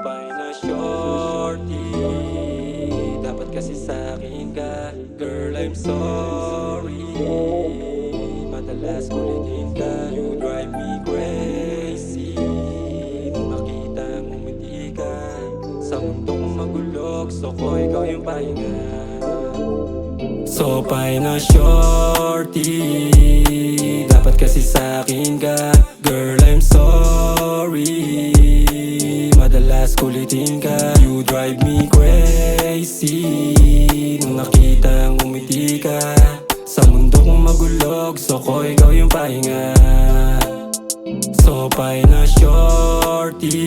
Sopay na shorty, dapat kasi sa'kin ka. Girl, I'm sorry, madalas kulitin ka. You drive me crazy, nung makita mong hindi ka. Sa mundong magulog, so ko ikaw yung pahinga. Sopay na shorty, dapat kasi sa'kin ka. Girl, I'm sorry, madalas kulitin ka. You drive me crazy, nung nakitang umiti ka. Sa mundo kong magulog, so ko ikaw yung pahinga. Sopay na shorty,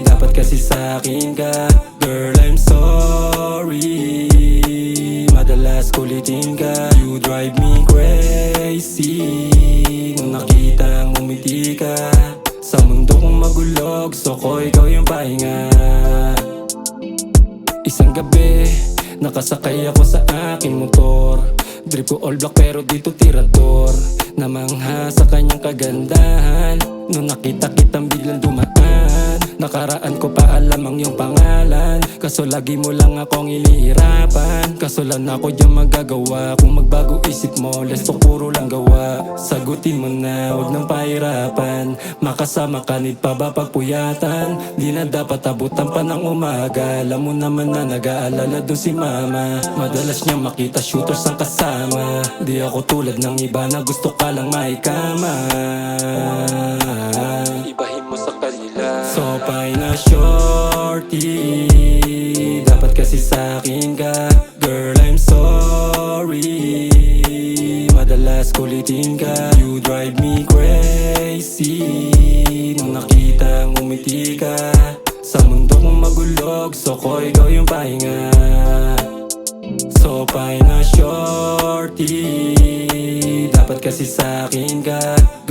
dapat kasi sa'kin ka. Girl, I'm sorry, madalas kulitin ka. You drive me crazy, nung nakitang umiti ka. Sa mundo kong magulog, so ko ikaw yung pahinga. Isang gabi, nakasakay ako sa aking motor. Drip ko all black pero dito tirador. Namangha sa kanyang kagandahan, nung nakita kitang biglang dumaan. Nakaraan ko pa alam ang iyong pangalan, kaso lagi mo lang akong inihirapan. Kaso lang ako dyan magagawa, kung magbago isip mo, let's talk puro lang gawa. Sagutin mo na, huwag nang pahirapan. Makasama ka, need pa ba pagpuyatan? Di na dapat abutan pa ng umaga. Alam mo naman na nag-aalala dun si mama. Madalas niya makita shooters ang kasama. Di ako tulad ng iba na gusto ka lang maikama. Ibahin mo sa kanila. Sopay na shorty, dapat kasi sa'kin ka. Girl, I'm sorry, madalas kulitin ka. You drive me crazy, nung nakitang umiti ka. Sa mundo kong magulog, so ko ikaw yung pahinga. Sopay na shorty, dapat kasi sa'kin ka.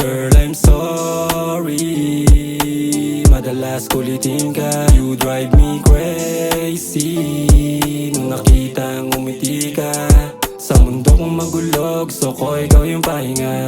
Girl, I'm sorry, madalas kulitin ka. You drive me crazy, nung nakitang umiti ka. Sa mundo kong magulog, so ko ikaw yung pahinga.